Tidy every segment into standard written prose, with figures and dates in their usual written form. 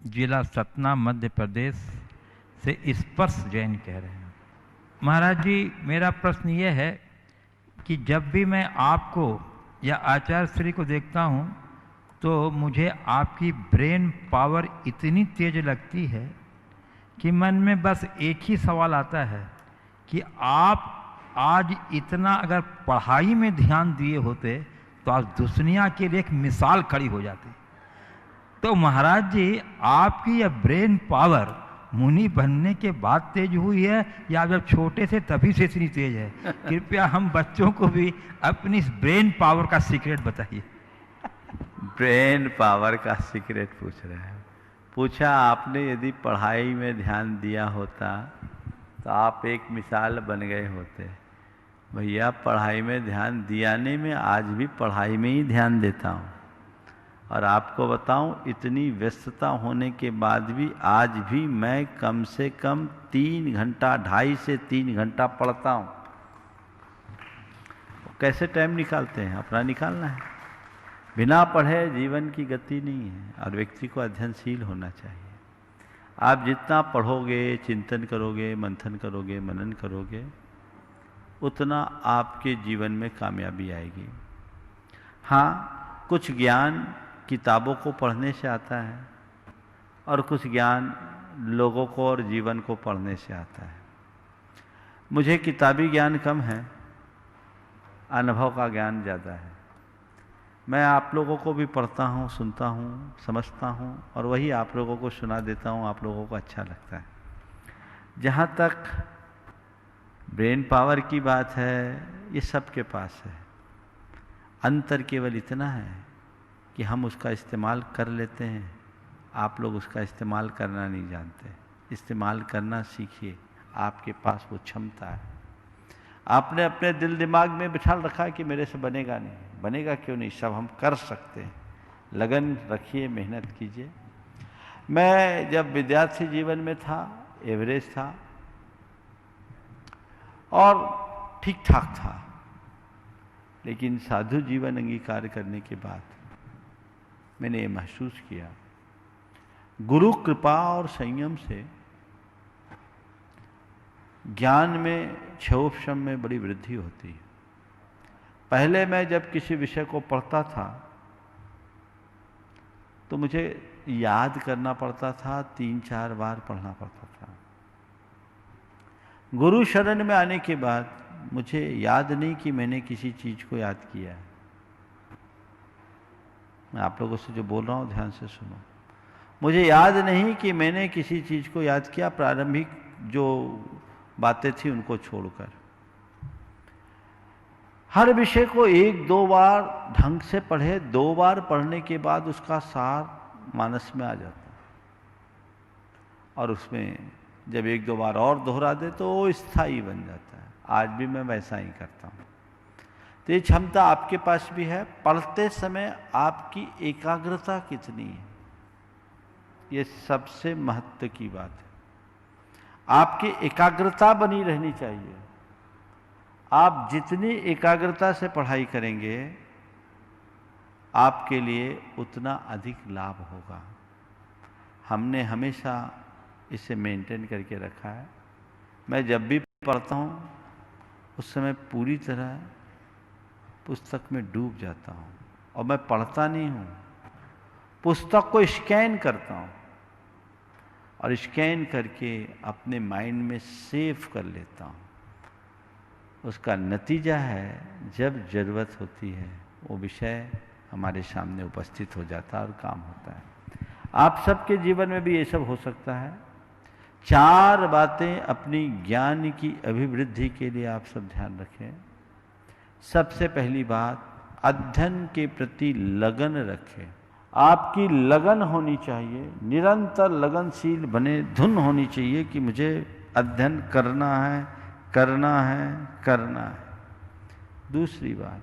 जिला सतना, मध्य प्रदेश से स्पर्श जैन कह रहे हैं। महाराज जी, मेरा प्रश्न ये है कि जब भी मैं आपको या आचार्य श्री को देखता हूँ तो मुझे आपकी ब्रेन पावर इतनी तेज लगती है कि मन में बस एक ही सवाल आता है कि आप आज इतना अगर पढ़ाई में ध्यान दिए होते तो आज दुनिया के लिए एक मिसाल खड़ी हो जाती। तो महाराज जी, आपकी यह ब्रेन पावर मुनि बनने के बाद तेज हुई है या जब छोटे से तभी से इतनी तेज है? कृपया हम बच्चों को भी अपनी इस ब्रेन पावर का सीक्रेट बताइए। ब्रेन पावर का सीक्रेट पूछ रहे हैं। पूछा आपने, यदि पढ़ाई में ध्यान दिया होता तो आप एक मिसाल बन गए होते। भैया, पढ़ाई में ध्यान दिया नहीं, मैं आज भी पढ़ाई में ही ध्यान देता हूँ। और आपको बताऊं, इतनी व्यस्तता होने के बाद भी आज भी मैं कम से कम 3 घंटा, 2.5 से 3 घंटा पढ़ता हूँ। कैसे टाइम निकालते हैं? अपना निकालना है। बिना पढ़े जीवन की गति नहीं है और व्यक्ति को अध्ययनशील होना चाहिए। आप जितना पढ़ोगे, चिंतन करोगे, मंथन करोगे, मनन करोगे, उतना आपके जीवन में कामयाबी आएगी। हाँ, कुछ ज्ञान किताबों को पढ़ने से आता है और कुछ ज्ञान लोगों को और जीवन को पढ़ने से आता है। मुझे किताबी ज्ञान कम है, अनुभव का ज्ञान ज़्यादा है। मैं आप लोगों को भी पढ़ता हूँ, सुनता हूँ, समझता हूँ और वही आप लोगों को सुना देता हूँ। आप लोगों को अच्छा लगता है। जहाँ तक ब्रेन पावर की बात है, ये सबके पास है। अंतर केवल इतना है कि हम उसका इस्तेमाल कर लेते हैं, आप लोग उसका इस्तेमाल करना नहीं जानते। इस्तेमाल करना सीखिए, आपके पास वो क्षमता है। आपने अपने दिल दिमाग में बिठा रखा है कि मेरे से बनेगा नहीं। बनेगा क्यों नहीं? सब हम कर सकते हैं। लगन रखिए, मेहनत कीजिए। मैं जब विद्यार्थी जीवन में था, एवरेज था और ठीक ठाक था, लेकिन साधु जीवन अंगीकार करने के बाद मैंने ये महसूस किया, गुरु कृपा और संयम से ज्ञान में, क्षोभशम में बड़ी वृद्धि होती है। पहले मैं जब किसी विषय को पढ़ता था तो मुझे याद करना पड़ता था, 3-4 बार पढ़ना पड़ता था। गुरु शरण में आने के बाद मुझे याद नहीं कि मैंने किसी चीज को याद किया है। मैं आप लोगों से जो बोल रहा हूं ध्यान से सुनो। मुझे याद नहीं कि मैंने किसी चीज को याद किया, प्रारंभिक जो बातें थी उनको छोड़कर। हर विषय को 1-2 बार ढंग से पढ़े, 2 बार पढ़ने के बाद उसका सार मानस में आ जाता है और उसमें जब 1-2 बार और दोहरा दे तो वो स्थायी बन जाता है। आज भी मैं वैसा ही करता हूँ। तो ये क्षमता आपके पास भी है। पढ़ते समय आपकी एकाग्रता कितनी है, ये सबसे महत्व की बात है। आपकी एकाग्रता बनी रहनी चाहिए। आप जितनी एकाग्रता से पढ़ाई करेंगे, आपके लिए उतना अधिक लाभ होगा। हमने हमेशा इसे मेंटेन करके रखा है। मैं जब भी पढ़ता हूँ उस समय पूरी तरह पुस्तक में डूब जाता हूँ और मैं पढ़ता नहीं हूँ, पुस्तक को स्कैन करता हूँ और स्कैन करके अपने माइंड में सेव कर लेता हूँ। उसका नतीजा है, जब जरूरत होती है वो विषय हमारे सामने उपस्थित हो जाता है और काम होता है। आप सबके जीवन में भी ये सब हो सकता है। 4 बातें अपनी ज्ञान की अभिवृद्धि के लिए आप सब ध्यान रखें। सबसे पहली बात, अध्ययन के प्रति लगन रखें। आपकी लगन होनी चाहिए, निरंतर लगनशील बने धुन होनी चाहिए कि मुझे अध्ययन करना है, करना है, करना है। दूसरी बात,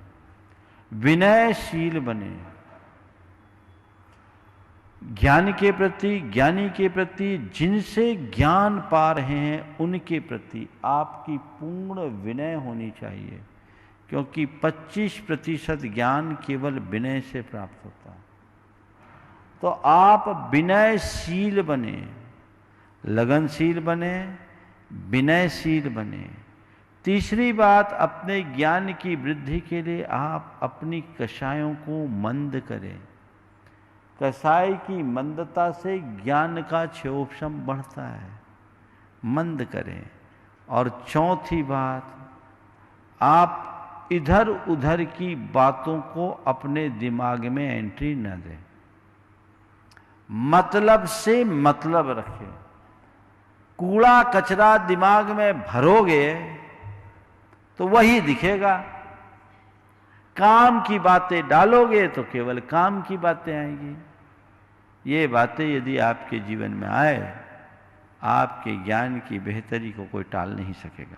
विनयशील बने। ज्ञानी के प्रति जिनसे ज्ञान पा रहे हैं उनके प्रति आपकी पूर्ण विनय होनी चाहिए, क्योंकि 25% ज्ञान केवल विनय से प्राप्त होता है। तो आप विनयशील बने, लगनशील बने, विनयशील बने। तीसरी बात, अपने ज्ञान की वृद्धि के लिए आप अपनी कषायों को मंद करें। कषाय की मंदता से ज्ञान का क्षोभशम बढ़ता है, मंद करें। और चौथी बात, आप इधर उधर की बातों को अपने दिमाग में एंट्री न दें, मतलब से मतलब रखें। कूड़ा कचरा दिमाग में भरोगे तो वही दिखेगा, काम की बातें डालोगे तो केवल काम की बातें आएंगी। ये बातें यदि आपके जीवन में आए, आपके ज्ञान की बेहतरी को कोई टाल नहीं सकेगा।